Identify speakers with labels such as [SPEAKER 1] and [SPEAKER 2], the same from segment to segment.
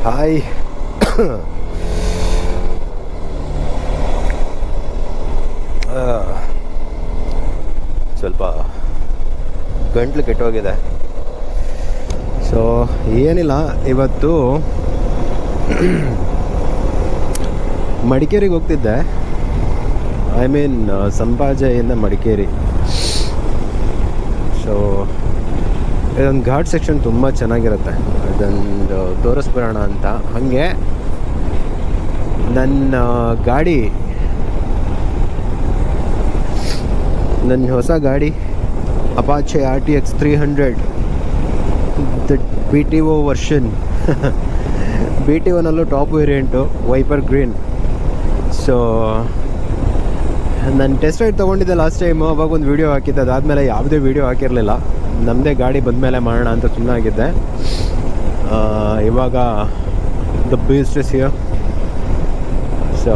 [SPEAKER 1] Hi. ಸ್ವಲ್ಪ ಗಂಟ್ಲು ಕೆಟ್ಟೋಗಿದೆ. So ಏನಿಲ್ಲ, ಇವತ್ತು ಮಡಿಕೇರಿಗೆ ಹೋಗ್ತಿದ್ದೆ. ಐ ಮೀನ್ ಸಂಪಾಜೆಯಿಂದ ಮಡಿಕೇರಿ. ಸೊ ಇದೊಂದು ಘಾಟ್ ಸೆಕ್ಷನ್ ತುಂಬ ಚೆನ್ನಾಗಿರುತ್ತೆ, ಅದೊಂದು ತೋರಿಸ್ಬಿಡೋಣ ಅಂತ. ಹಾಗೆ ನನ್ನ ಗಾಡಿ, ನನ್ನ ಹೊಸ ಗಾಡಿ Apache RTX 300 the BTO version. BTOನಲ್ಲೂ top variant, viper green. So ನಾನು ಟೆಸ್ಟ್ ರೈಡ್ ತೊಗೊಂಡಿದ್ದೆ ಲಾಸ್ಟ್ ಟೈಮು, ಅವಾಗ ಒಂದು ವೀಡಿಯೋ ಹಾಕಿದ್ದೆ. ಅದಾದಮೇಲೆ ಯಾವುದೇ ವೀಡಿಯೋ ಹಾಕಿರಲಿಲ್ಲ. ನಮ್ಮದೇ ಗಾಡಿ ಬಂದಮೇಲೆ ಮಾಡೋಣ ಅಂತ ಸುಮ್ಮನಾಗಿದ್ದೆ. ಇವಾಗ the beast is here. So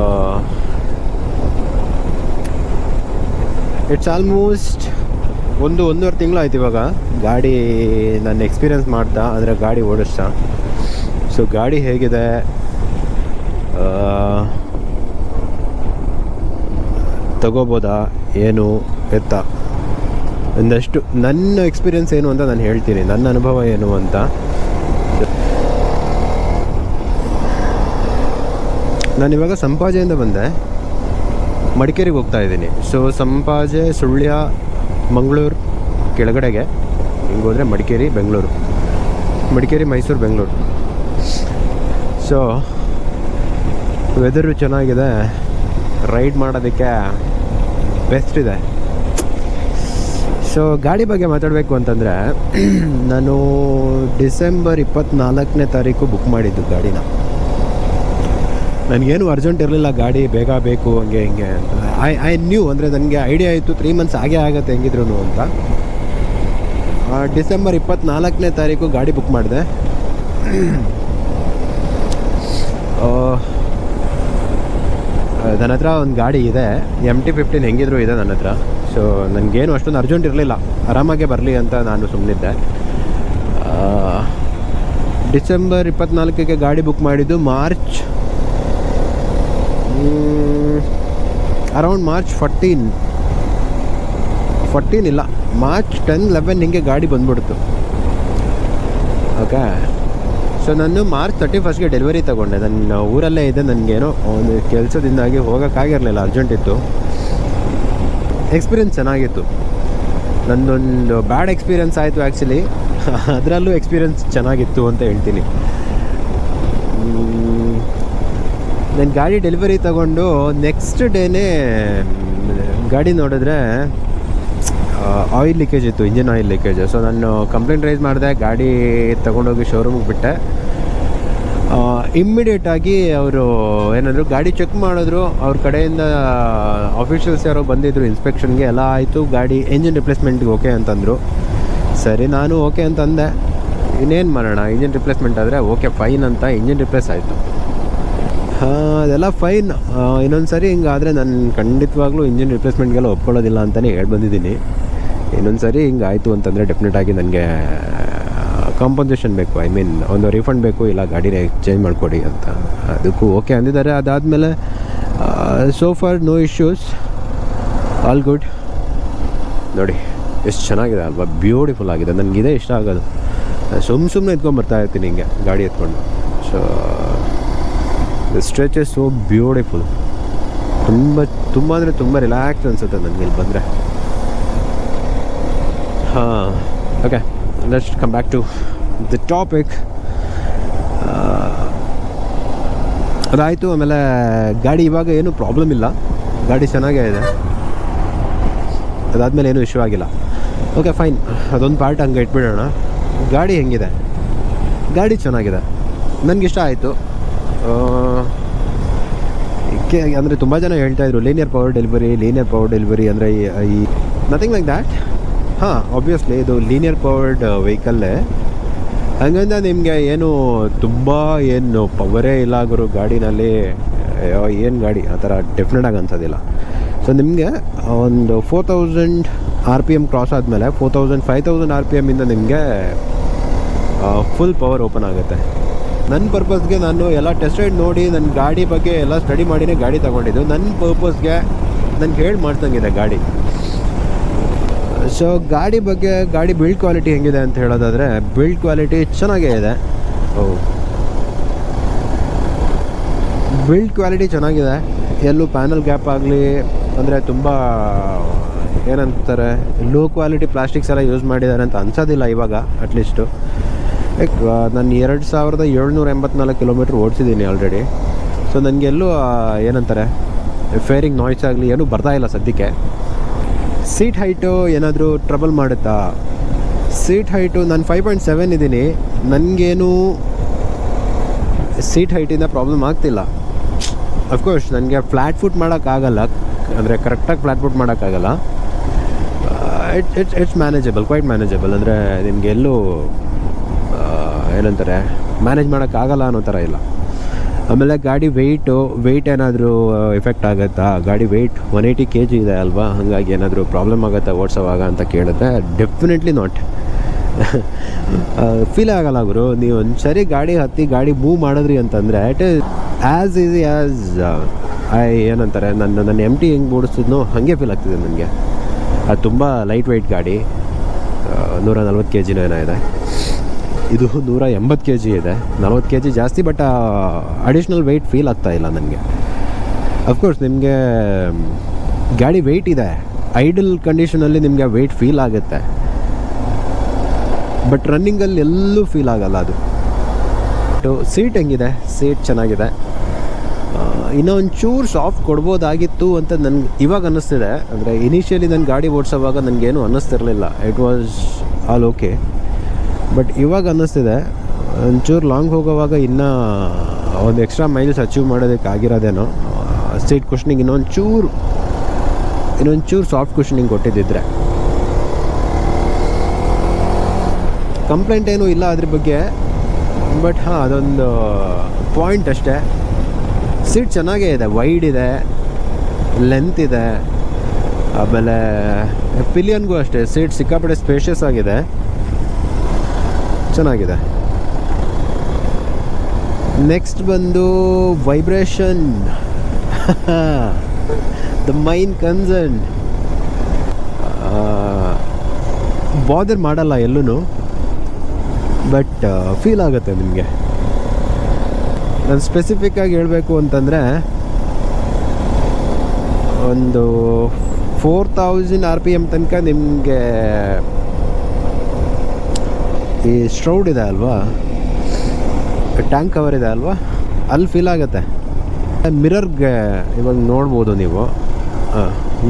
[SPEAKER 1] it's almost ಒಂದೂವರೆ ತಿಂಗಳು ಆಯ್ತು ಇವಾಗ ಗಾಡಿ ನಾನು ಎಕ್ಸ್ಪೀರಿಯನ್ಸ್ ಮಾಡ್ತಾ, ಅಂದರೆ ಗಾಡಿ ಓಡಿಸ್ತಾ. ಸೊ ಗಾಡಿ ಹೇಗಿದೆ, ತಗೋಬೋದಾ ಏನು ಎತ್ತ, ಒಂದಷ್ಟು ನನ್ನ ಎಕ್ಸ್ಪೀರಿಯನ್ಸ್ ಏನು ಅಂತ ನಾನು ಹೇಳ್ತೀನಿ, ನನ್ನ ಅನುಭವ ಏನು ಅಂತ. ನಾನಿವಾಗ ಸಂಪಾಜೆಯಿಂದ ಬಂದೆ, ಮಡಿಕೇರಿಗೆ ಹೋಗ್ತಾ ಇದ್ದೀನಿ. ಸೊ ಸಂಪಾಜೆ, ಸುಳ್ಯ, ಮಂಗಳೂರು ಕೆಳಗಡೆಗೆ ಹಿಂಗೆ ಹೋದರೆ ಮಡಿಕೇರಿ, ಬೆಂಗಳೂರು, ಮಡಿಕೇರಿ, ಮೈಸೂರು, ಬೆಂಗಳೂರು. ಸೊ ವೆದರು ಚೆನ್ನಾಗಿದೆ, ರೈಡ್ ಮಾಡೋದಕ್ಕೆ ಬೆಸ್ಟ್ ಇದೆ. ಸೊ ಗಾಡಿ ಬಗ್ಗೆ ಮಾತಾಡಬೇಕು ಅಂತಂದರೆ, ನಾನು ಡಿಸೆಂಬರ್ 24ನೇ ತಾರೀಕು ಬುಕ್ ಮಾಡಿದ್ದು ಗಾಡಿನ. ನನಗೇನು ಅರ್ಜೆಂಟ್ ಇರಲಿಲ್ಲ, ಗಾಡಿ ಬೇಗ ಬೇಕು ಹಂಗೆ ಹಿಂಗೆ ಅಂತ. ಐ ನ್ಯೂ, ಅಂದರೆ ನನಗೆ ಐಡಿಯಾ ಆಯಿತು 3 months ಆಗೇ ಆಗುತ್ತೆ ಹೆಂಗಿದ್ರು ಅಂತ. ಡಿಸೆಂಬರ್ 24ನೇ ತಾರೀಕು ಗಾಡಿ ಬುಕ್ ಮಾಡಿದೆ. ನನ್ನ ಹತ್ರ ಒಂದು ಗಾಡಿ ಇದೆ, MT-15 ಹೆಂಗಿದ್ರು ಇದೆ ನನ್ನ ಹತ್ರ. ಸೊ ನನಗೇನು ಅಷ್ಟೊಂದು ಅರ್ಜೆಂಟ್ ಇರಲಿಲ್ಲ, ಆರಾಮಾಗೆ ಬರಲಿ ಅಂತ ನಾನು ಸುಮ್ಮನಿದ್ದೆ. ಡಿಸೆಂಬರ್ 24ಕ್ಕೆ ಗಾಡಿ ಬುಕ್ ಮಾಡಿದ್ದು. ಅರೌಂಡ್ ಮಾರ್ಚ್ 14 ಇಲ್ಲ, ಮಾರ್ಚ್ 10-11 ಹಿಂಗೆ ಗಾಡಿ ಬಂದ್ಬಿಡ್ತು. ಓಕೆ. ಸೊ ನಾನು ಮಾರ್ಚ್ 31ಗೆ ಡೆಲಿವರಿ ತೊಗೊಂಡೆ. ನನ್ನ ಊರಲ್ಲೇ ಇದೆ, ನನಗೇನೋ ಒಂದು ಕೆಲಸದಿಂದಾಗಿ ಹೋಗೋಕ್ಕಾಗಿರಲಿಲ್ಲ, ಅರ್ಜೆಂಟ್ ಇತ್ತು. ಎಕ್ಸ್ಪೀರಿಯನ್ಸ್ ಚೆನ್ನಾಗಿತ್ತು. ನನ್ನೊಂದು ಬ್ಯಾಡ್ ಎಕ್ಸ್ಪೀರಿಯನ್ಸ್ ಆಯಿತು ಆ್ಯಕ್ಚುಲಿ, ಅದರಲ್ಲೂ ಎಕ್ಸ್ಪೀರಿಯನ್ಸ್ ಚೆನ್ನಾಗಿತ್ತು ಅಂತ ಹೇಳ್ತೀನಿ. ನಾನು ಗಾಡಿ ಡೆಲಿವರಿ ತೊಗೊಂಡು ನೆಕ್ಸ್ಟ್ ಡೇನೇ ಗಾಡಿ ನೋಡಿದ್ರೆ ಆಯಿಲ್ ಲೀಕೇಜ್ ಇತ್ತು, ಇಂಜಿನ್ ಆಯಿಲ್ ಲೀಕೇಜ್. ಸೊ ನಾನು ಕಂಪ್ಲೇಂಟ್ ರೈಸ್ ಮಾಡಿದೆ, ಗಾಡಿ ತೊಗೊಂಡೋಗಿ ಶೋರೂಮಿಗೆ ಬಿಟ್ಟೆ. ಇಮ್ಮಿಡಿಯೇಟಾಗಿ ಅವರು ಏನಂದರು, ಗಾಡಿ ಚೆಕ್ ಮಾಡಿದ್ರು, ಅವ್ರ ಕಡೆಯಿಂದ ಆಫೀಷಿಯಲ್ಸ್ ಯಾರೋ ಬಂದಿದ್ದರು ಇನ್ಸ್ಪೆಕ್ಷನ್ಗೆ, ಎಲ್ಲ ಆಯಿತು. ಗಾಡಿ ಎಂಜಿನ್ ರಿಪ್ಲೇಸ್ಮೆಂಟ್ಗೆ ಓಕೆ ಅಂತಂದರು. ಸರಿ, ನಾನು ಓಕೆ ಅಂತಂದೆ. ಇನ್ನೇನು ಮಾಡೋಣ, ಇಂಜಿನ್ ರಿಪ್ಲೇಸ್ಮೆಂಟ್ ಆದರೆ ಓಕೆ ಫೈನ್ ಅಂತ ಇಂಜಿನ್ ರಿಪ್ಲೇಸ್ ಆಯಿತು. ಅದೆಲ್ಲ ಫೈನ್. ಇನ್ನೊಂದು ಸರಿ ಹಿಂಗಾದರೆ ನಾನು ಖಂಡಿತವಾಗ್ಲೂ ಇಂಜಿನ್ ರಿಪ್ಲೇಸ್ಮೆಂಟ್ಗೆಲ್ಲ ಒಪ್ಕೊಳ್ಳೋದಿಲ್ಲ ಅಂತಲೇ ಹೇಳಿ ಬಂದಿದ್ದೀನಿ. ಇನ್ನೊಂದು ಸರಿ ಹಿಂಗಾಯಿತು ಅಂತಂದರೆ ಡೆಫಿನೆಟಾಗಿ ನನಗೆ ಕಾಂಪನ್ಸೇಷನ್ ಬೇಕು, ಐ ಮೀನ್ ಒಂದು ರಿಫಂಡ್ ಬೇಕು, ಇಲ್ಲ ಗಾಡಿನ ಎಕ್ಸ್ಚೇಂಜ್ ಮಾಡಿಕೊಡಿ ಅಂತ. ಅದಕ್ಕೂ ಓಕೆ ಅಂದಿದ್ದಾರೆ. ಅದಾದಮೇಲೆ so far no issues, all good. ನೋಡಿ ಎಷ್ಟು ಚೆನ್ನಾಗಿದೆ ಅಲ್ವಾ, ಬ್ಯೂಟಿಫುಲ್ ಆಗಿದೆ. ನನಗಿದೆ ಇಷ್ಟ ಆಗೋದು. ಸುಮ್ಮನೆ ಎತ್ಕೊಂಡ್ಬರ್ತಾ ಇರ್ತೀನಿ ಹಿಂಗೆ ಗಾಡಿ ಎತ್ಕೊಂಡು. So the stretch is so beautiful. ತುಂಬ ಅಂದರೆ ತುಂಬ ರಿಲ್ಯಾಕ್ಸ್ ಅನಿಸುತ್ತೆ ನನಗೆ ಇಲ್ಲಿ ಬಂದರೆ. ಹಾಂ, okay, let's come back to the topic. ಅದಾಯಿತು. ಆಮೇಲೆ ಗಾಡಿ ಇವಾಗ ಏನೂ ಪ್ರಾಬ್ಲಮ್ ಇಲ್ಲ, ಗಾಡಿ ಚೆನ್ನಾಗೇ ಇದೆ. ಅದಾದಮೇಲೆ ಏನೂ ಇಶ್ಯೂ ಆಗಿಲ್ಲ. ಓಕೆ ಫೈನ್, ಅದೊಂದು ಪಾರ್ಟ್ ಹಂಗೆ ಇಟ್ಬಿಡೋಣ. ಗಾಡಿ ಹೆಂಗಿದೆ? ಗಾಡಿ ಚೆನ್ನಾಗಿದೆ, ನನಗಿಷ್ಟ ಆಯಿತು. ಅಂದರೆ ತುಂಬ ಜನ ಹೇಳ್ತಾಯಿದ್ರು ಲೀನಿಯರ್ ಪವರ್ ಡೆಲಿವರಿ ಅಂದರೆ ಈ ನಥಿಂಗ್ ಲೈಕ್ ದ್ಯಾಟ್. ಹಾಂ, ಆಬ್ವಿಯಸ್ಲಿ ಇದು ಲೀನಿಯರ್ ಪವರ್ಡ್ ವೆಹಿಕಲ್ಲೇ. ಹಂಗಂದ ನಿಮಗೆ ಏನು ತುಂಬ ಏನು ಪವರೇ ಇಲ್ಲ ಗುರು ಗಾಡಿನಲ್ಲಿ, ಏನು ಗಾಡಿ ಆ ಥರ ಡೆಫಿನೆಟಾಗಿ ಅನ್ಸೋದಿಲ್ಲ. ಸೊ ನಿಮಗೆ ಒಂದು 4000 RPM ಕ್ರಾಸ್ ಆದಮೇಲೆ 4000 5000 RPM ಇಂದ ನಿಮಗೆ ಫುಲ್ ಪವರ್ ಓಪನ್ ಆಗುತ್ತೆ. ನನ್ನ ಪರ್ಪಸ್ಗೆ ನಾನು ಎಲ್ಲ ಟೆಸ್ಟ್ ರೈಡ್ ನೋಡಿ ನನ್ನ ಗಾಡಿ ಬಗ್ಗೆ ಎಲ್ಲ ಸ್ಟಡಿ ಮಾಡಿನೇ ಗಾಡಿ ತೊಗೊಂಡಿದ್ದು. ನನ್ನ ಪರ್ಪಸ್ಗೆ ನನಗೆ ಹೇಳಿ ಮಾಡ್ತಂಗಿದೆ ಗಾಡಿ. ಸೊ ಗಾಡಿ ಬಗ್ಗೆ, ಗಾಡಿ ಬಿಲ್ಡ್ ಕ್ವಾಲಿಟಿ ಹೆಂಗಿದೆ ಅಂತ ಹೇಳೋದಾದರೆ, ಬಿಲ್ಡ್ ಕ್ವಾಲಿಟಿ ಚೆನ್ನಾಗೇ ಇದೆ. ಬಿಲ್ಡ್ ಕ್ವಾಲಿಟಿ ಚೆನ್ನಾಗಿದೆ. ಎಲ್ಲೂ ಪ್ಯಾನಲ್ ಗ್ಯಾಪ್ ಆಗಲಿ, ಅಂದರೆ ತುಂಬ ಏನಂತಾರೆ ಲೋ ಕ್ವಾಲಿಟಿ ಪ್ಲಾಸ್ಟಿಕ್ಸ್ ಎಲ್ಲ ಯೂಸ್ ಮಾಡಿದ್ದಾರೆ ಅಂತ ಅನ್ಸೋದಿಲ್ಲ ಇವಾಗ. ಅಟ್ಲೀಸ್ಟು ನಾನು 2784 ಕಿಲೋಮೀಟ್ರ್ ಓಡಿಸಿದ್ದೀನಿ ಆಲ್ರೆಡಿ. ಸೊ ನನಗೆಲ್ಲೂ ಏನಂತಾರೆ ಫೇರಿಂಗ್ ನಾಯ್ಸ್ ಆಗಲಿ ಏನೂ ಬರ್ತಾಯಿಲ್ಲ ಸದ್ಯಕ್ಕೆ. ಸೀಟ್ ಹೈಟು ಏನಾದರೂ ಟ್ರಬಲ್ ಮಾಡುತ್ತಾ? ಸೀಟ್ ಹೈಟು ನಾನು 5.7 ಇದ್ದೀನಿ. ನನಗೇನು ಸೀಟ್ ಹೈಟಿಂದ ಪ್ರಾಬ್ಲಮ್ ಆಗ್ತಿಲ್ಲ. ಅಫ್ಕೋರ್ಸ್ ನನಗೆ ಫ್ಲ್ಯಾಟ್ ಫುಟ್ ಮಾಡೋಕ್ಕಾಗಲ್ಲ, ಅಂದರೆ ಕರೆಕ್ಟಾಗಿ ಫ್ಲ್ಯಾಟ್ ಫುಟ್ ಮಾಡೋಕ್ಕಾಗಲ್ಲ. It's manageable, quite manageable. ಅಂದರೆ ನಿಮಗೆ ಎಲ್ಲೂ ಏನಂತಾರೆ ಮ್ಯಾನೇಜ್ ಮಾಡೋಕ್ಕಾಗಲ್ಲ ಅನ್ನೋ ಥರ ಇಲ್ಲ. ಆಮೇಲೆ ಗಾಡಿ ವೆಯ್ಟ್ ಏನಾದರೂ ಎಫೆಕ್ಟ್ ಆಗುತ್ತಾ? ಗಾಡಿ ವೆಯ್ಟ್ 180 kg ಇದೆ ಅಲ್ವಾ, ಹಾಗಾಗಿ ಏನಾದರೂ ಪ್ರಾಬ್ಲಮ್ ಆಗುತ್ತಾ ಓಡಿಸೋವಾಗ ಅಂತ ಕೇಳಿದ್ರೆ ಡೆಫಿನೆಟ್ಲಿ ನಾಟ್. ಫೀಲ್ ಆಗಲ್ಲ ಗುರು. ನೀವು ಒಂದು ಸರಿ ಗಾಡಿ ಹತ್ತಿ ಗಾಡಿ ಮೂವ್ ಮಾಡಿದ್ರಿ ಅಂತಂದರೆ it is as easy as ಏನಂತಾರೆ ನನ್ನ MT ಹೆಂಗೆ ಓಡಿಸಿದ್ನೋ ಹಾಗೆ ಫೀಲ್ ಆಗ್ತಿದೆ ನನಗೆ. ಅದು ತುಂಬ ಲೈಟ್ ವೆಯ್ಟ್ ಗಾಡಿ, 140 kg ಏನೋ ಇದೆ. ಇದು 180 kg ಇದೆ, 40 kg ಜಾಸ್ತಿ. ಬಟ್ ಅಡಿಷ್ನಲ್ ವೆಯ್ಟ್ ಫೀಲ್ ಆಗ್ತಾ ಇಲ್ಲ ನನಗೆ. ಅಫ್ಕೋರ್ಸ್ ನಿಮಗೆ ಗಾಡಿ ವೆಯ್ಟ್ ಇದೆ, ಐಡಲ್ ಕಂಡೀಷನಲ್ಲಿ ನಿಮಗೆ ವೆಯ್ಟ್ ಫೀಲ್ ಆಗುತ್ತೆ. ಬಟ್ ರನ್ನಿಂಗಲ್ಲಿ ಎಲ್ಲೂ ಫೀಲ್ ಆಗಲ್ಲ ಅದು. ಸೀಟ್ ಹೆಂಗಿದೆ? ಸೀಟ್ ಚೆನ್ನಾಗಿದೆ. ಇನ್ನೂ ಒಂಚೂರು ಸಾಫ್ಟ್ ಕೊಡ್ಬೋದಾಗಿತ್ತು ಅಂತ ನನಗೆ ಇವಾಗ ಅನ್ನಿಸ್ತಿದೆ. ಅಂದರೆ ಇನಿಷಿಯಲಿ ನಾನು ಗಾಡಿ ಓಡಿಸೋವಾಗ ನನಗೇನು ಅನ್ನಿಸ್ತಿರಲಿಲ್ಲ, it was all okay. But ಇವಾಗ ಅನ್ನಿಸ್ತಿದೆ ಒಂಚೂರು ಲಾಂಗ್ ಹೋಗೋವಾಗ ಇನ್ನೂ ಒಂದು ಎಕ್ಸ್ಟ್ರಾ ಮೈಲ್ಸ್ ಅಚೀವ್ ಮಾಡೋದಕ್ಕೆ ಆಗಿರೋದೇನೋ. ಸೀಟ್ ಕುಷನಿಂಗ್ ಇನ್ನೊಂಚೂರು ಸಾಫ್ಟ್ ಕುಷನಿಂಗ್ ಕೊಟ್ಟಿದ್ದಿದ್ರೆ. ಕಂಪ್ಲೇಂಟ್ ಏನೂ ಇಲ್ಲ ಅದ್ರ ಬಗ್ಗೆ. ಬಟ್ ಹಾಂ, ಅದೊಂದು ಪಾಯಿಂಟ್ ಅಷ್ಟೇ. ಸೀಟ್ ಚೆನ್ನಾಗೇ ಇದೆ, ವೈಡ್ ಇದೆ, ಲೆಂತ್ ಇದೆ. ಆಮೇಲೆ ಪಿಲಿಯನ್ಗೂ ಅಷ್ಟೇ ಸೀಟ್ ಸಿಕ್ಕಾಪಟ್ಟೆ ಸ್ಪೇಷಿಯಸ್ ಆಗಿದೆ, ಚೆನ್ನಾಗಿದೆ. ನೆಕ್ಸ್ಟ್ ಬಂದು ವೈಬ್ರೇಷನ್, ದ ಮೈನ್ ಕನ್ಸರ್ನ್. ಬಾದರ್ ಮಾಡಲ್ಲ ಎಲ್ಲೂ, ಬಟ್ ಫೀಲ್ ಆಗುತ್ತೆ ನಿಮಗೆ. ನಾನು ಸ್ಪೆಸಿಫಿಕ್ಕಾಗಿ ಹೇಳಬೇಕು ಅಂತಂದರೆ ಒಂದು 4000 RPM ತನಕ ನಿಮಗೆ ಈ ಸ್ಟ್ರೌಡ್ ಇದೆ ಅಲ್ವಾ, ಟ್ಯಾಂಕ್ ಕವರ್ ಇದೆ ಅಲ್ವಾ, ಅಲ್ಲಿ ಫೀಲ್ ಆಗುತ್ತೆ. ಮಿರರ್ಗೆ ಇವಾಗ ನೋಡ್ಬೋದು ನೀವು,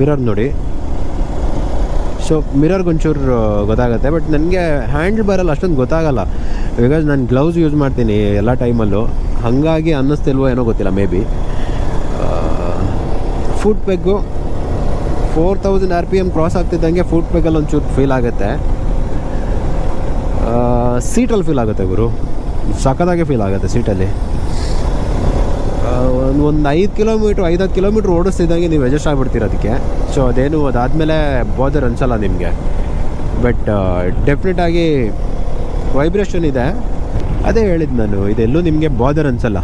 [SPEAKER 1] ಮಿರರ್ ನೋಡಿ. ಸೊ ಮಿರರ್ಗೊಂಚೂರು ಗೊತ್ತಾಗುತ್ತೆ. ಬಟ್ ನನಗೆ ಹ್ಯಾಂಡಲ್ ಬಾರಲ್ಲಿ ಅಷ್ಟೊಂದು ಗೊತ್ತಾಗಲ್ಲ, ಬಿಕಾಸ್ ನಾನು ಗ್ಲೌಸ್ ಯೂಸ್ ಮಾಡ್ತೀನಿ ಎಲ್ಲ ಟೈಮಲ್ಲೂ. ಹಾಗಾಗಿ ಅನ್ನಿಸ್ತಿಲ್ವೋ ಏನೋ ಗೊತ್ತಿಲ್ಲ, maybe. Foot peg 4000 RPM cross ಆಗ್ತಿದ್ದಂಗೆ ಫುಟ್ ಪೆಗ್ಗಲ್ಲಿ ಒಂಚೂರು ಫೀಲ್ ಆಗುತ್ತೆ. ಸೀಟಲ್ಲಿ ಫೀಲ್ ಆಗುತ್ತೆ ಗುರು, ಸಖತ್ತಾಗೆ ಫೀಲ್ ಆಗುತ್ತೆ ಸೀಟಲ್ಲಿ. ಒಂದು 5-10 ಕಿಲೋಮೀಟ್ರ್ ಓಡಿಸ್ತಿದ್ದಂಗೆ ನೀವು ಅಡ್ಜಸ್ಟ್ ಆಗಿಬಿಡ್ತೀರ ಅದಕ್ಕೆ. ಸೊ ಅದಾದಮೇಲೆ ಬಾದರ್ ಅನಿಸಲ್ಲ ನಿಮಗೆ. ಬಟ್ ಡೆಫಿನೆಟಾಗಿ ವೈಬ್ರೇಷನ್ ಇದೆ, ಅದೇ ಹೇಳಿದ್ದು ನಾನು, ಇದೆಲ್ಲೂ ನಿಮಗೆ ಬಾದರ್ ಅನಿಸಲ್ಲ.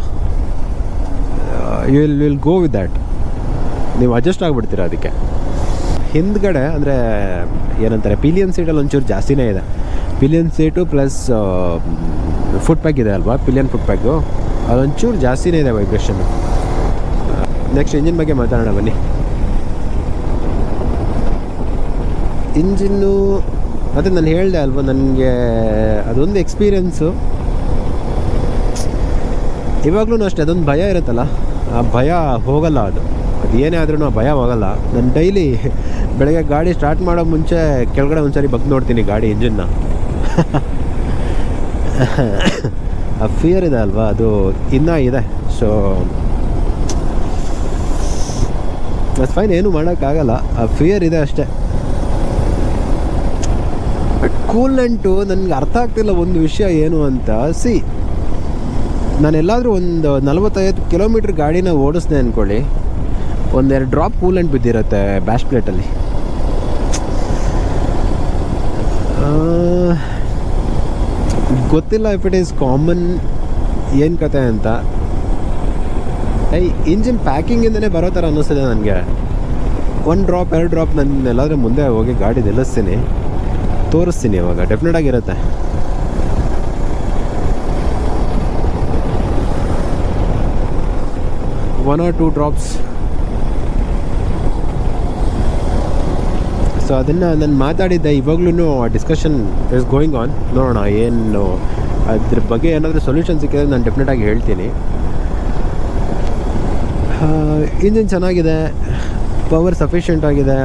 [SPEAKER 1] You will go with that, ನೀವು ಅಡ್ಜಸ್ಟ್ ಆಗಿಬಿಡ್ತೀರ ಅದಕ್ಕೆ. ಹಿಂದ್ಗಡೆ ಅಂದರೆ ಏನಂತಾರೆ ಪಿಲಿಯನ್ ಸೀಟಲ್ಲಿ ಒಂಚೂರು ಜಾಸ್ತಿನೇ ಇದೆ. Pillion seat plus foot peg ಇದೆ ಅಲ್ವಾ, ಪಿಲಿಯನ್ ಫುಟ್ ಪ್ಯಾಕು, ಅದೊಂಚೂರು ಜಾಸ್ತಿನೇ ಇದೆ ವೈಬ್ರೇಷನ್ನು. ನೆಕ್ಸ್ಟ್ ಇಂಜಿನ್ ಬಗ್ಗೆ ಮಾತಾಡೋಣ ಬನ್ನಿ. ಇಂಜಿನ್ನು ಅದೇ ನಾನು ಹೇಳಿದೆ ಅಲ್ವಾ, ನನಗೆ ಅದೊಂದು ಎಕ್ಸ್ಪೀರಿಯೆನ್ಸು. ಇವಾಗಲೂ ಅಷ್ಟೇ ಅದೊಂದು ಭಯ ಇರುತ್ತಲ್ಲ, ಆ ಭಯ ಹೋಗಲ್ಲ. ಅದು ಏನೇ ಆದ್ರೂ ಆ ಭಯ ಹೋಗಲ್ಲ. ನಾನು ಡೈಲಿ ಬೆಳಗ್ಗೆ ಗಾಡಿ ಸ್ಟಾರ್ಟ್ ಮಾಡೋ ಮುಂಚೆ ಕೆಳಗಡೆ ಒಂದ್ಸರಿ ಬಗ್ಗಿ ನೋಡ್ತೀನಿ ಗಾಡಿ ಇಂಜಿನ್ನ. ಆ ಫಿಯರ್ ಇದೆ ಅಲ್ವಾ, ಅದು ಇನ್ನೂ ಇದೆ. ಸೊ ಅದು ಫೈನ್, ಏನೂ ಮಾಡೋಕ್ಕಾಗಲ್ಲ, ಆ ಫಿಯರ್ ಇದೆ ಅಷ್ಟೇ. ಬಟ್ ಕೂಲೆಂಟು ನನಗೆ ಅರ್ಥ ಆಗ್ತಿಲ್ಲ ಒಂದು ವಿಷಯ ಏನು ಅಂತ. ನಾನೆಲ್ಲಾದರೂ ಒಂದು 45 ಕಿಲೋಮೀಟ್ರ್ ಗಾಡಿನ ಓಡಿಸ್ದೆ ಅಂದ್ಕೊಳ್ಳಿ, ಒಂದೆರಡು ಡ್ರಾಪ್ ಕೂಲೆಂಟ್ ಬಿದ್ದಿರುತ್ತೆ ಬ್ಯಾಶ್ ಪ್ಲೇಟಲ್ಲಿ. ಗೊತ್ತಿಲ್ಲ ಇಫ್ ಇಟ್ ಈಸ್ ಕಾಮನ್ ಏನು ಕತೆ ಅಂತ. ಇಂಜಿನ್ ಪ್ಯಾಕಿಂಗಿಂದನೇ ಬರೋ ಥರ ಅನ್ನಿಸ್ತದೆ ನನಗೆ. 1 ಡ್ರಾಪ್ 2 ಡ್ರಾಪ್ ನಾನು ಎಲ್ಲಾದರೂ ಮುಂದೆ ಹೋಗಿ ಗಾಡಿ ನಿಲ್ಲಿಸ್ತೀನಿ, ತೋರಿಸ್ತೀನಿ, ಅವಾಗ ಡೆಫಿನೆಟ್ ಆಗಿರುತ್ತೆ. One R 2 drops. ಸೊ ಅದನ್ನು ನಾನು ಮಾತಾಡಿದ್ದೆ. ಇವಾಗ್ಲೂ ಡಿಸ್ಕಷನ್ ಇಸ್ ಗೋಯಿಂಗ್ ಆನ್. ನೋಡೋಣ ಏನು ಅದ್ರ ಬಗ್ಗೆ ಏನಾದರೂ ಸೊಲ್ಯೂಷನ್ ಸಿಕ್ಕಿದ್ರೆ ನಾನು ಡೆಫಿನೆಟಾಗಿ ಹೇಳ್ತೀನಿ. ಇಂಜಿನ್ ಚೆನ್ನಾಗಿದೆ, ಪವರ್ ಸಫಿಷಿಯೆಂಟ್ ಆಗಿದೆ.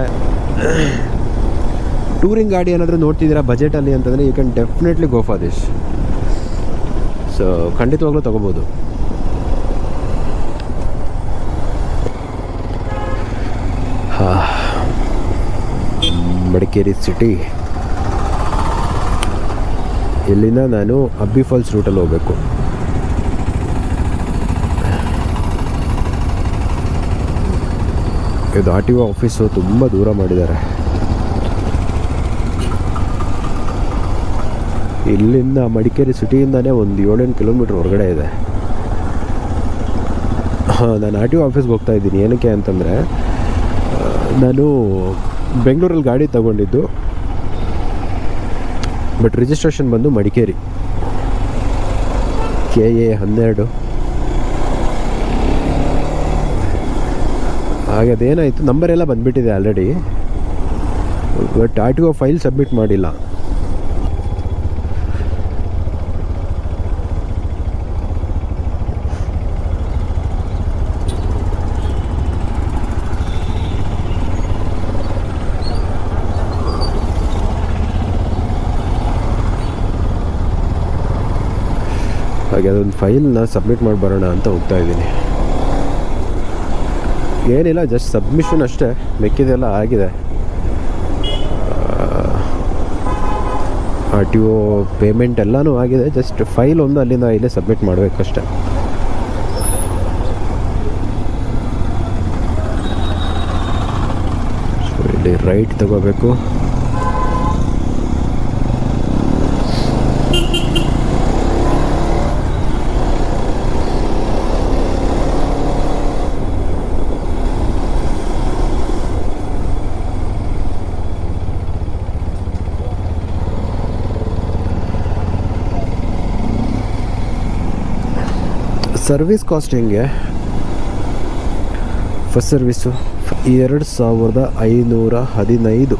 [SPEAKER 1] ಟೂರಿಂಗ್ ಗಾಡಿ ಏನಾದರೂ ನೋಡ್ತಿದ್ದೀರಾ ಬಜೆಟಲ್ಲಿ ಅಂತಂದರೆ you can definitely go for this. So ಖಂಡಿತವಾಗ್ಲೂ ತೊಗೋಬೋದು. ಮಡಿಕೇರಿ ಸಿಟಿ, ಇಲ್ಲಿಂದ ನಾನು ಅಬ್ಬಿ ಫಾಲ್ಸ್ ರೂಟಲ್ಲಿ ಹೋಗಬೇಕು. ಇದು ಆರ್ ಟಿ ಒ ಆಫೀಸು ತುಂಬ ದೂರ ಮಾಡಿದ್ದಾರೆ. ಇಲ್ಲಿಂದ ಮಡಿಕೇರಿ ಸಿಟಿಯಿಂದನೇ ಒಂದು 7-8 ಕಿಲೋಮೀಟ್ರ್ ಹೊರಗಡೆ ಇದೆ. ನಾನು ಆರ್ ಟಿ ಒ ಆಫೀಸ್ಗೆ ಹೋಗ್ತಾ ಇದ್ದೀನಿ. ಏನಕ್ಕೆ ಅಂತಂದರೆ ನಾನು ಬೆಂಗಳೂರಲ್ಲಿ ಗಾಡಿ ತಗೊಂಡಿದ್ದು, ಬಟ್ ರಿಜಿಸ್ಟ್ರೇಷನ್ ಬಂದು ಮಡಿಕೇರಿ KA 12. ಹಾಗೆ ಅದೇನಾಯಿತು, ನಂಬರ್ ಎಲ್ಲ ಬಂದುಬಿಟ್ಟಿದೆ already, but R T O file submit ಮಾಡಿಲ್ಲ. ಹಾಗೆ ಅದೊಂದು ಫೈಲ್ನ ಸಬ್ಮಿಟ್ ಮಾಡಿ ಬರೋಣ ಅಂತ ಹೋಗ್ತಾ ಇದ್ದೀನಿ. ಏನಿಲ್ಲ, ಜಸ್ಟ್ ಸಬ್ಮಿಷನ್ ಅಷ್ಟೇ, ಮೆಕ್ಕಿದೆಲ್ಲ ಆಗಿದೆ. ಆರ್ ಟಿ ಒ ಪೇಮೆಂಟ್ ಎಲ್ಲನೂ ಆಗಿದೆ, ಜಸ್ಟ್ ಫೈಲ್ ಒಂದು ಅಲ್ಲಿಂದ ಇಲ್ಲೇ ಸಬ್ಮಿಟ್ ಮಾಡಬೇಕಷ್ಟೆ. ಸೊ ಇಲ್ಲಿ ರೈಟ್ ತಗೋಬೇಕು. ಸರ್ವಿಸ್ ಕಾಸ್ಟ್ ಹೆಂಗೆ? ಫಸ್ಟ್ ಸರ್ವಿಸು 2515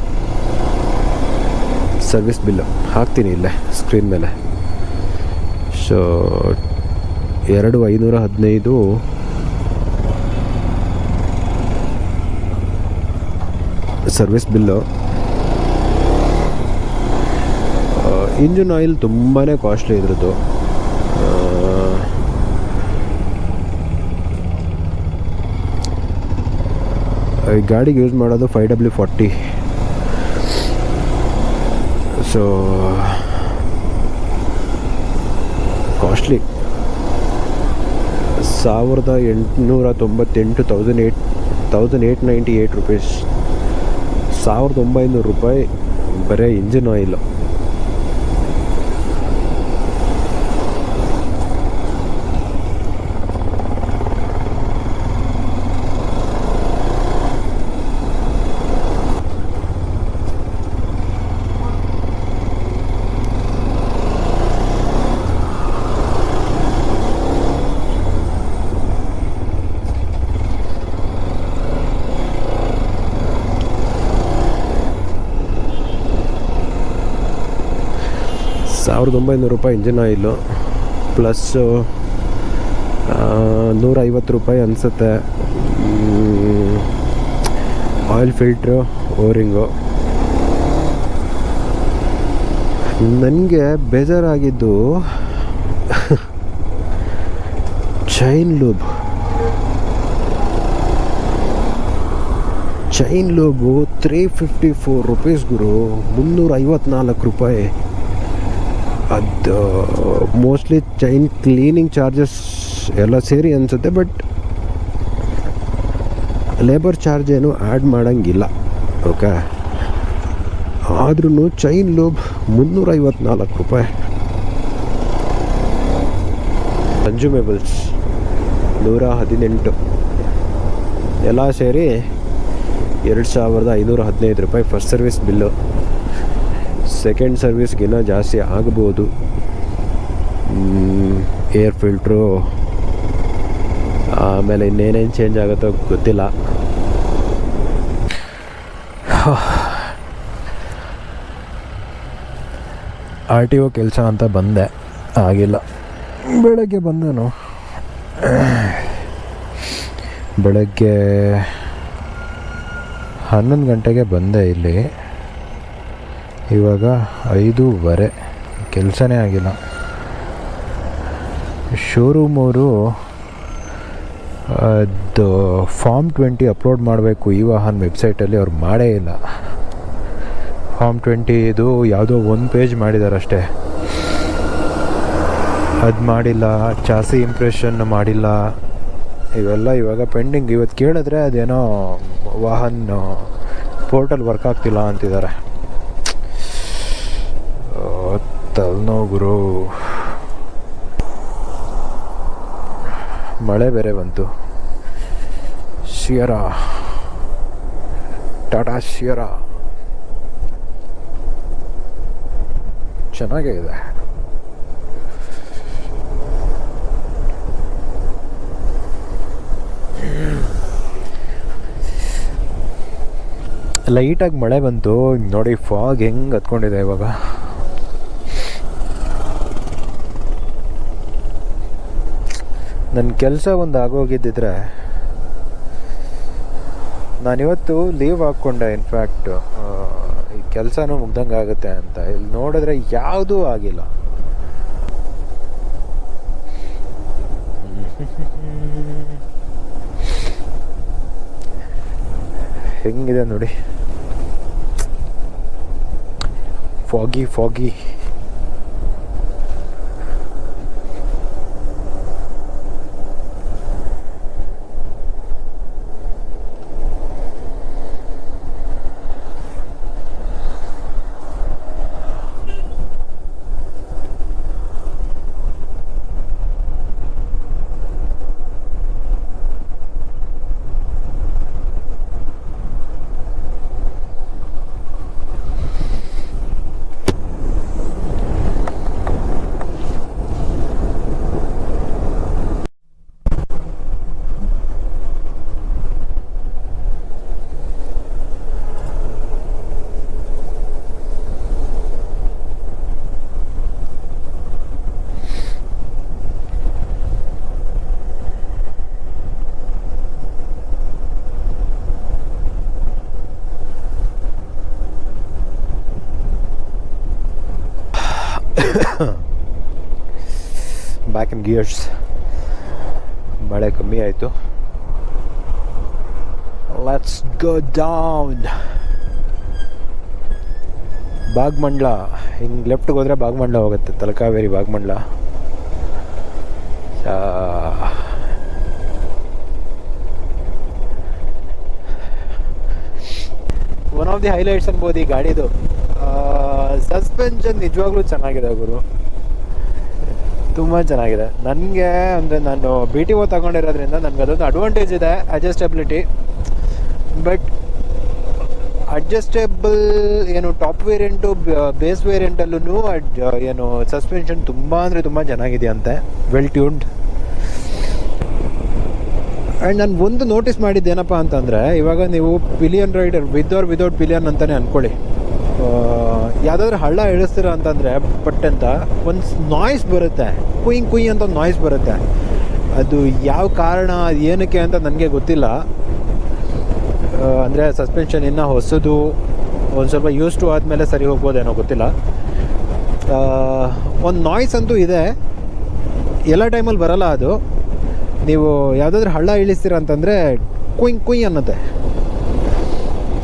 [SPEAKER 1] ಸರ್ವಿಸ್ ಬಿಲ್ಲು ಹಾಕ್ತೀನಿ ಇಲ್ಲೇ ಸ್ಕ್ರೀನ್ ಮೇಲೆ. So 2515 service bill. Engine oil ತುಂಬಾ ಕಾಸ್ಟ್ಲಿ ಇದ್ರದ್ದು. ಈ ಗಾಡಿಗೆ ಯೂಸ್ ಮಾಡೋದು 5W40. So costly. 1898 1898 ರುಪೀಸ್, 1900 ರೂಪಾಯಿ ಬರೀ engine oil. ₹1900 engine oil, plus 150 ರೂಪಾಯಿ ಅನಿಸುತ್ತೆ ಆಯಿಲ್ ಫಿಲ್ಟ್ರು, ಓರಿಂಗು. ನನಗೆ ಬೇಜಾರಾಗಿದ್ದು chain lube. Chain lube 354 rupees ಗುರು, 354 ರೂಪಾಯಿ. ಅದು ಮೋಸ್ಟ್ಲಿ ಚೈನ್ ಕ್ಲೀನಿಂಗ್ ಚಾರ್ಜಸ್ ಎಲ್ಲ ಸೇರಿ ಅನಿಸುತ್ತೆ, ಬಟ್ ಲೇಬರ್ ಚಾರ್ಜ್ ಏನು ಆ್ಯಡ್ ಮಾಡೋಂಗಿಲ್ಲ. ಓಕೆ, ಆದ್ರೂ ಚೈನ್ ಲೂಬ್ 354 ರೂಪಾಯಿ. ಕನ್ಸ್ಯೂಮೇಬಲ್ಸ್ 118 ಎಲ್ಲ ಸೇರಿ 2515 ರೂಪಾಯಿ ಫಸ್ಟ್ ಸರ್ವಿಸ್ ಬಿಲ್ಲು. ಸೆಕೆಂಡ್ ಸರ್ವಿಸ್ಗಿನ್ನ ಜಾಸ್ತಿ ಆಗ್ಬೋದು. ಏರ್ ಫಿಲ್ಟ್ರು ಆಮೇಲೆ ಇನ್ನೇನೇನು ಚೇಂಜ್ ಆಗುತ್ತೋ ಗೊತ್ತಿಲ್ಲ. ಆರ್ ಟಿ ಒ ಕೆಲಸ ಅಂತ ಬಂದೆ, ಆಗಿಲ್ಲ. ಬೆಳಗ್ಗೆ ಬಂದನು, ಬೆಳಗ್ಗೆ 11 ಗಂಟೆಗೆ ಬಂದೆ ಇಲ್ಲಿ. ಇವಾಗ 5:15, ಕೆಲಸನೇ ಆಗಿಲ್ಲ. ಶೋರೂಮವರು ಅದು ಫಾರ್ಮ್ 20 ಅಪ್ಲೋಡ್ ಮಾಡಬೇಕು ಈ ವಾಹನ ವೆಬ್ಸೈಟಲ್ಲಿ, ಅವ್ರು ಮಾಡೇ ಇಲ್ಲ. ಫಾರ್ಮ್ 20 ಇದು ಯಾವುದೋ ಒಂದು ಪೇಜ್ ಮಾಡಿದ್ದಾರೆ ಅಷ್ಟೇ, ಅದು ಮಾಡಿಲ್ಲ. ಚಾಸಿ ಇಂಪ್ರೆಷನ್ ಮಾಡಿಲ್ಲ. ಇವೆಲ್ಲ ಇವಾಗ ಪೆಂಡಿಂಗ್. ಇವತ್ತು ಕೇಳಿದ್ರೆ ಅದೇನೋ ವಾಹನ ಪೋರ್ಟಲ್ ವರ್ಕ್ ಆಗ್ತಿಲ್ಲ ಅಂತಿದ್ದಾರೆ. ತಲೆನೋವು ಗುರು. ಮಳೆ ಬೇರೆ ಬಂತು. ಶಿಯರಾ, ಟಾಟಾ ಶಿಯರಾ ಚೆನ್ನಾಗೇ ಇದೆ. ಲೈಟಾಗಿ ಮಳೆ ಬಂತು ನೋಡಿ. ಫಾಗ್ ಹೆಂಗೆ ಹತ್ಕೊಂಡಿದೆ ಇವಾಗ. ನನ್ನ ಕೆಲಸ ಒಂದು ಆಗೋಗಿದ್ದಿದ್ರೆ ನಾನಿವತ್ತು ಲೀವ್ ಹಾಕ್ಕೊಂಡೆ. ಇನ್ಫ್ಯಾಕ್ಟ್ ಈ ಕೆಲಸನೂ ಮುಗ್ದಂಗೆ ಆಗುತ್ತೆ ಅಂತ. ಇಲ್ಲಿ ನೋಡಿದ್ರೆ ಯಾವುದೂ ಆಗಿಲ್ಲ. ಹೆಂಗಿದೆ ನೋಡಿ, ಫಾಗಿ ಫಾಗಿ. Back in gears. ಮಳೆ ಕಮ್ಮಿ ಆಯಿತು. Let's go down. ಬಾಗ್ಮಂಡ್ಲ ಹಿಂಗೆ ಲೆಫ್ಟ್ಗೆ ಹೋದರೆ ಬಾಗ್ಮಂಡ್ಲ ಹೋಗುತ್ತೆ. Talakaveri Bhagamandala. One of the highlights ಅನ್ಬೋದು ಈ ಗಾಡಿದು. ಸಸ್ಪೆನ್ಷನ್ ನಿಜವಾಗ್ಲೂ ಚೆನ್ನಾಗಿದೆ ಗುರು, ತುಂಬ ಚೆನ್ನಾಗಿದೆ. ನನಗೆ ಅಂದರೆ ನಾನು BTO ತಗೊಂಡಿರೋದ್ರಿಂದ ನನಗೆ ಅದೊಂದು ಅಡ್ವಾಂಟೇಜ್ ಇದೆ, ಅಡ್ಜಸ್ಟಬಿಲಿಟಿ. ಬಟ್ ಅಡ್ಜಸ್ಟೇಬಲ್ ಏನು ಟಾಪ್ ವೇರಿಯಂಟು ಬೇಸ್ ವೇರಿಯಂಟಲ್ಲೂ ಏನು ಸಸ್ಪೆನ್ಷನ್ ತುಂಬ ಅಂದರೆ ತುಂಬ ಚೆನ್ನಾಗಿದೆಯಂತೆ, ವೆಲ್ ಟ್ಯೂನ್ಡ್. ಆ್ಯಂಡ್ ನಾನು ಒಂದು ನೋಟಿಸ್ ಮಾಡಿದ್ದೇನಪ್ಪ ಅಂತಂದರೆ, ಇವಾಗ ನೀವು pillion rider with or without pillion ಅಂತಲೇ ಅಂದ್ಕೊಳ್ಳಿ, ಯಾವುದಾದ್ರೂ ಹಳ್ಳ ಇಳಿಸ್ತೀರ ಅಂತಂದರೆ ಬಟ್ ಅಂತ ಒಂದು ನಾಯ್ಸ್ ಬರುತ್ತೆ, ಕುಯ್ ಕುಯ್ ಅಂತ ಒಂದು ನಾಯ್ಸ್ ಬರುತ್ತೆ. ಅದು ಯಾವ ಕಾರಣ, ಅದು ಏನಕ್ಕೆ ಅಂತ ನನಗೆ ಗೊತ್ತಿಲ್ಲ. ಅಂದರೆ ಸಸ್ಪೆನ್ಷನ್ ಇನ್ನೂ ಹೊಸದು, ಒಂದು ಸ್ವಲ್ಪ ಯೂಸ್ ಟು ಆದಮೇಲೆ ಸರಿ ಹೋಗ್ಬೋದೇನೋ ಗೊತ್ತಿಲ್ಲ. ಒಂದು ನಾಯ್ಸ್ ಅಂತೂ ಇದೆ, ಎಲ್ಲ ಟೈಮಲ್ಲಿ ಬರೋಲ್ಲ ಅದು. ನೀವು ಯಾವುದಾದ್ರೂ ಹಳ್ಳ ಇಳಿಸ್ತೀರ ಅಂತಂದರೆ ಕುಯ್ ಕುಯ್ ಅನ್ನತ್ತೆ.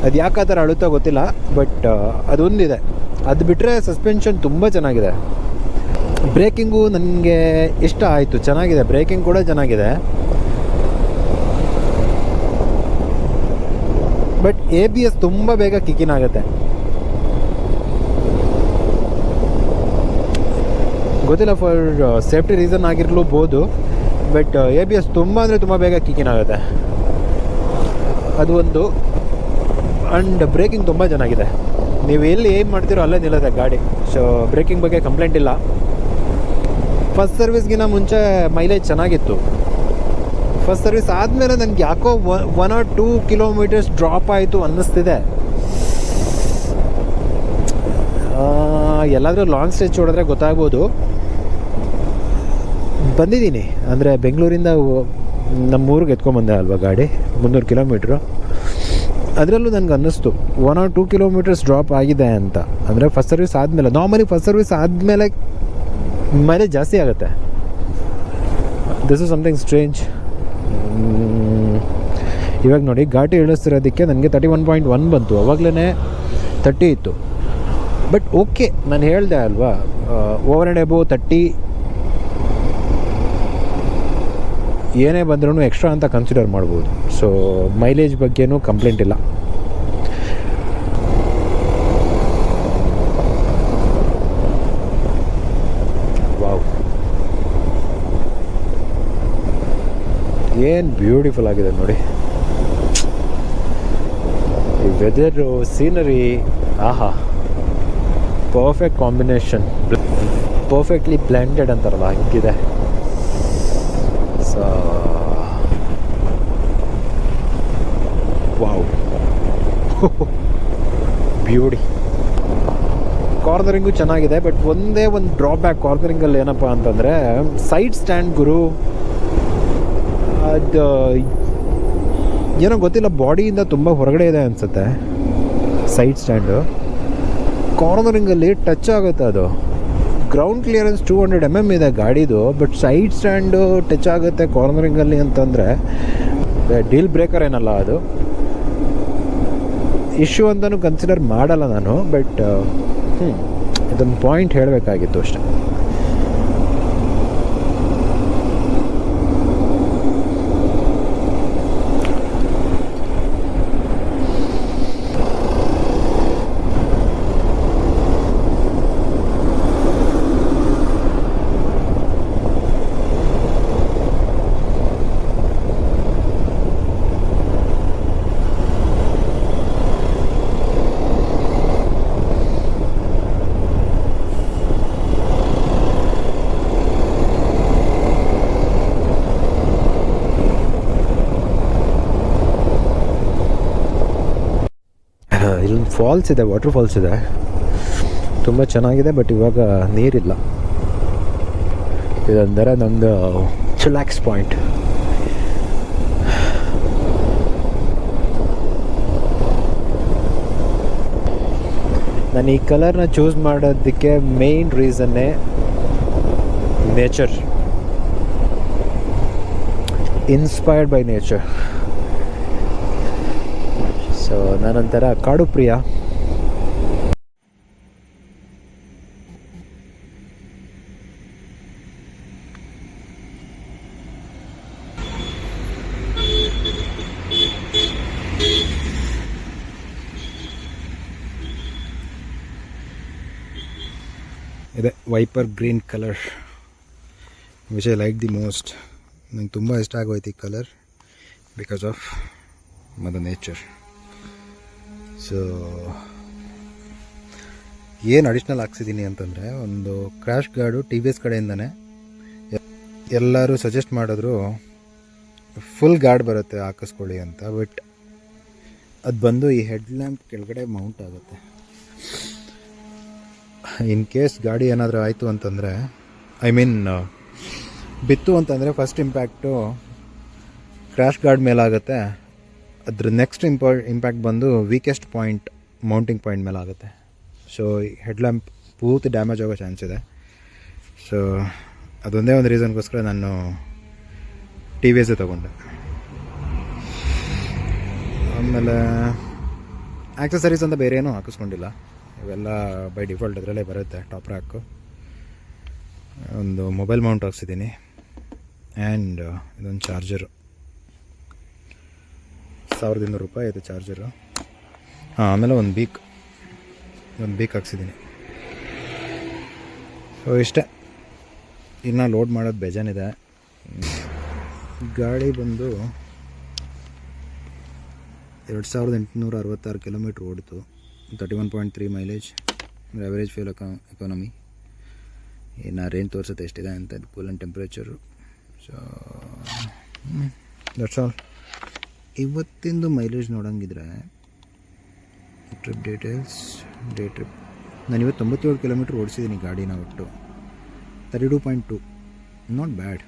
[SPEAKER 1] ಅದು ಯಾಕೆ ಆ ಥರ ಅಳುತ್ತೋ ಗೊತ್ತಿಲ್ಲ, ಬಟ್ ಅದೊಂದಿದೆ. ಅದು ಬಿಟ್ಟರೆ ಸಸ್ಪೆನ್ಷನ್ ತುಂಬ ಚೆನ್ನಾಗಿದೆ. ಬ್ರೇಕಿಂಗು ನನಗೆ ಇಷ್ಟ ಆಯಿತು, ಚೆನ್ನಾಗಿದೆ. ಬ್ರೇಕಿಂಗ್ ಕೂಡ ಚೆನ್ನಾಗಿದೆ. ಬಟ್ ABS ತುಂಬ ಬೇಗ ಕಿಕ್ಕಿನ್ ಆಗುತ್ತೆ. ಗೊತ್ತಿಲ್ಲ, ಫಾರ್ ಸೇಫ್ಟಿ ರೀಸನ್ ಆಗಿರ್ಲೂಬೋದು. ಬಟ್ ABS ತುಂಬ ಅಂದರೆ ತುಂಬ ಬೇಗ ಕಿಕ್ಕಿನ್ ಆಗುತ್ತೆ ಅದು ಒಂದು. ಆ್ಯಂಡ್ ಬ್ರೇಕಿಂಗ್ ತುಂಬ ಚೆನ್ನಾಗಿದೆ. ನೀವು ಎಲ್ಲಿ ಏಮ್ ಮಾಡ್ತೀರೋ ಅಲ್ಲೇ ನಿಲ್ಲುತ್ತೆ ಗಾಡಿ. ಸೊ ಬ್ರೇಕಿಂಗ್ ಬಗ್ಗೆ ಕಂಪ್ಲೇಂಟ್ ಇಲ್ಲ. ಫಸ್ಟ್ ಸರ್ವಿಸ್ಗಿಂತ ಮುಂಚೆ ಮೈಲೇಜ್ ಚೆನ್ನಾಗಿತ್ತು. ಫಸ್ಟ್ ಸರ್ವಿಸ್ ಆದಮೇಲೆ ನನಗೆ ಯಾಕೋ 1 or 2 ಕಿಲೋಮೀಟರ್ಸ್ ಡ್ರಾಪ್ ಆಯಿತು ಅನ್ನಿಸ್ತಿದೆ. ಎಲ್ಲಾದರೂ ಲಾಂಗ್ ಸ್ಟ್ರೆಚ್ ಹೊಡೆದ್ರೆ ಗೊತ್ತಾಗ್ಬೋದು. ಬಂದಿದ್ದೀನಿ ಅಂದರೆ ಬೆಂಗಳೂರಿಂದ ನಮ್ಮೂರಿಗೆ ಎತ್ಕೊಂಬಂದೆ ಅಲ್ವಾ ಗಾಡಿ, 300 ಕಿಲೋಮೀಟ್ರು. ಅದರಲ್ಲೂ ನನಗೆ ಅನ್ನಿಸ್ತು 1 or 2 ಕಿಲೋಮೀಟರ್ಸ್ ಡ್ರಾಪ್ ಆಗಿದೆ ಅಂತ. ಅಂದರೆ ಫಸ್ಟ್ ಸರ್ವಿಸ್ ಆದಮೇಲೆ, ನಾರ್ಮಲಿ ಫಸ್ಟ್ ಸರ್ವಿಸ್ ಆದಮೇಲೆ ಮೈಲೇಜ್ ಜಾಸ್ತಿ ಆಗುತ್ತೆ. This is something strange. ಇವಾಗ ನೋಡಿ ಗಾಡಿ ಇಳಿಸ್ತಿರೋದಕ್ಕೆ ನನಗೆ 31.1 ಬಂತು, ಅವಾಗಲೇ 30 ಇತ್ತು. ಬಟ್ ಓಕೆ, ನಾನು ಹೇಳಿದೆ ಅಲ್ವಾ, ಓವರ್ ಆ್ಯಂಡ್ ಎಬೋ 30 ಏನೇ ಬಂದ್ರೂ ಎಕ್ಸ್ಟ್ರಾ ಅಂತ ಕನ್ಸಿಡರ್ ಮಾಡ್ಬೋದು. ಸೊ ಮೈಲೇಜ್ ಬಗ್ಗೆನೂ ಕಂಪ್ಲೇಂಟ್ ಇಲ್ಲ. ವಾವ್, ಏನು ಬ್ಯೂಟಿಫುಲ್ ಆಗಿದೆ ನೋಡಿ. ಈ ವೆದರು, ಸೀನರಿ, ಆಹಾ, ಪರ್ಫೆಕ್ಟ್ ಕಾಂಬಿನೇಷನ್, ಪರ್ಫೆಕ್ಟ್ಲಿ ಬ್ಲೆಂಡೆಡ್ ಅಂತಾರಲ್ಲ ಹಂಗಿದೆ. So wow, beauty. ಕಾರ್ನರಿಂಗು ಚೆನ್ನಾಗಿದೆ. ಬಟ್ ಒಂದೇ ಒಂದು ಡ್ರಾಬ್ಯಾಕ್ ಕಾರ್ನರಿಂಗಲ್ಲಿ ಏನಪ್ಪ ಅಂತಂದರೆ ಸೈಡ್ ಸ್ಟ್ಯಾಂಡ್ ಗುರು. ಅದು ಏನೋ ಗೊತ್ತಿಲ್ಲ, ಬಾಡಿಯಿಂದ ತುಂಬ ಹೊರಗಡೆ ಇದೆ ಅನಿಸುತ್ತೆ ಸೈಡ್ ಸ್ಟ್ಯಾಂಡು. ಕಾರ್ನರಿಂಗಲ್ಲಿ ಟಚ್ ಆಗುತ್ತೆ ಅದು. ಗ್ರೌಂಡ್ ಕ್ಲಿಯರೆನ್ಸ್ 200 mm ಇದೆ ಗಾಡಿದು, ಬಟ್ ಸೈಡ್ ಸ್ಟ್ಯಾಂಡು ಟಚ್ ಆಗುತ್ತೆ ಕಾರ್ನರಿಂಗಲ್ಲಿ ಅಂತಂದರೆ ಡೀಲ್ ಬ್ರೇಕರ್ ಏನಲ್ಲ ಅದು. ಇಶ್ಯೂ ಅಂತಲೂ ಕನ್ಸಿಡರ್ ಮಾಡಲ್ಲ ನಾನು. ಬಟ್ ಇದೊಂದು ಪಾಯಿಂಟ್ ಹೇಳಬೇಕಾಗಿತ್ತು ಅಷ್ಟೆ. ಇಲ್ಲೊಂದು ಫಾಲ್ಸ್ ಇದೆ, ವಾಟರ್ ಫಾಲ್ಸ್ ಇದೆ, ತುಂಬ ಚೆನ್ನಾಗಿದೆ. ಬಟ್ ಇವಾಗ ನೀರಿಲ್ಲ. ಇದೊಂಥರ ನಮ್ಮದು ಚಿಲ್ಲಾಕ್ಸ್ ಪಾಯಿಂಟ್. ನಾನು ಈ ಕಲರ್ನ ಚೂಸ್ ಮಾಡೋದಕ್ಕೆ ಮೇಯ್ನ್ ರೀಸನ್ನೇ nature, inspired by nature. So ನಾನೊಂಥರ ಕಾಡು ಪ್ರಿಯ. ಇದೆ viper green colour, which I like the most. ನಂಗೆ ತುಂಬ ಇಷ್ಟ ಆಗೋಯ್ತು ಈ colour because of mother nature. So ಏನು ಅಡಿಷ್ನಲ್ ಹಾಕ್ಸಿದ್ದೀನಿ ಅಂತಂದರೆ, ಒಂದು ಕ್ರ್ಯಾಶ್ ಗಾರ್ಡು TVS ಕಡೆಯಿಂದನೇ ಎಲ್ಲರೂ ಸಜೆಸ್ಟ್ ಮಾಡಿದ್ರು ಫುಲ್ ಗಾರ್ಡ್ ಬರುತ್ತೆ ಹಾಕಿಸ್ಕೊಳ್ಳಿ ಅಂತ. ಬಟ್ ಅದು ಬಂದು ಈ ಹೆಡ್ ಲ್ಯಾಂಪ್ ಕೆಳಗಡೆ ಮೌಂಟ್ ಆಗುತ್ತೆ. ಇನ್ ಕೇಸ್ ಗಾಡಿ ಏನಾದರೂ ಆಯಿತು ಅಂತಂದರೆ, ಐ ಮೀನ್ ಬಿತ್ತು ಅಂತಂದರೆ ಫಸ್ಟ್ ಇಂಪ್ಯಾಕ್ಟು ಕ್ರ್ಯಾಶ್ ಗಾರ್ಡ್ ಮೇಲಾಗುತ್ತೆ. ಅದ್ರ ನೆಕ್ಸ್ಟ್ ಇಂಪ್ಯಾಕ್ಟ್ ಬಂದು ವೀಕೆಸ್ಟ್ ಪಾಯಿಂಟ್, ಮೌಂಟಿಂಗ್ ಪಾಯಿಂಟ್ ಮೇಲೆ ಆಗುತ್ತೆ. ಸೊ ಹೆಡ್ ಲ್ಯಾಂಪ್ ಪೂರ್ತಿ ಡ್ಯಾಮೇಜ್ ಆಗೋ ಚಾನ್ಸ್ ಇದೆ. ಸೊ ಅದೊಂದೇ ಒಂದು ರೀಸನ್ಗೋಸ್ಕರ ನಾನು TVS ತೊಗೊಂಡೆ. ಆಮೇಲೆ ಆಕ್ಸೆಸರೀಸ್ ಅಂತ ಬೇರೆ ಏನೂ ಹಾಕಿಸ್ಕೊಂಡಿಲ್ಲ. ಇವೆಲ್ಲ ಬೈ ಡಿಫಾಲ್ಟ್ ಅದರಲ್ಲೇ ಬರುತ್ತೆ. ಟಾಪ್ ರ್ಯಾಕು, ಒಂದು ಮೊಬೈಲ್ ಮೌಂಟ್ ಹಾಕ್ಸಿದ್ದೀನಿ, ಆ್ಯಂಡ್ ಇದೊಂದು ಚಾರ್ಜರು. 1200 ರೂಪಾಯಿ ಇದು ಚಾರ್ಜರು. ಆಮೇಲೆ ಒಂದು ಬೀಕ್ ಹಾಕ್ಸಿದ್ದೀನಿ. ಸೊ ಇಷ್ಟೇ.
[SPEAKER 2] ಇನ್ನು ಲೋಡ್ ಮಾಡೋದು ಬೇಜಾನಿದೆ. ಗಾಡಿ ಬಂದು 2866 ಕಿಲೋಮೀಟ್ರ್ ಓಡಿತು. 31.3 ಮೈಲೇಜ್, ಆ್ಯಾವ್ರೇಜ್ ಫ್ಯೂಲ್ ಎಕಾನಮಿ. ಇನ್ನು ರೇಂಜ್ ತೋರಿಸುತ್ತೆ ಎಷ್ಟಿದೆ ಅಂತ, ಇದು cool temperature. So that's all. ಇವತ್ತಿಂದು ಮೈಲೇಜ್ ನೋಡೋಂಗಿದ್ರೆ ಟ್ರಿಪ್ ಡೀಟೇಲ್ಸ್, ಡೇ ಟ್ರಿಪ್. ನಾನು ಇವತ್ತು 97 ಕಿಲೋಮೀಟ್ರ್ ಓಡಿಸಿದ್ದೀನಿ ಗಾಡಿನ ಒಟ್ಟು. 32.2, ನಾಟ್ ಬ್ಯಾಡ್.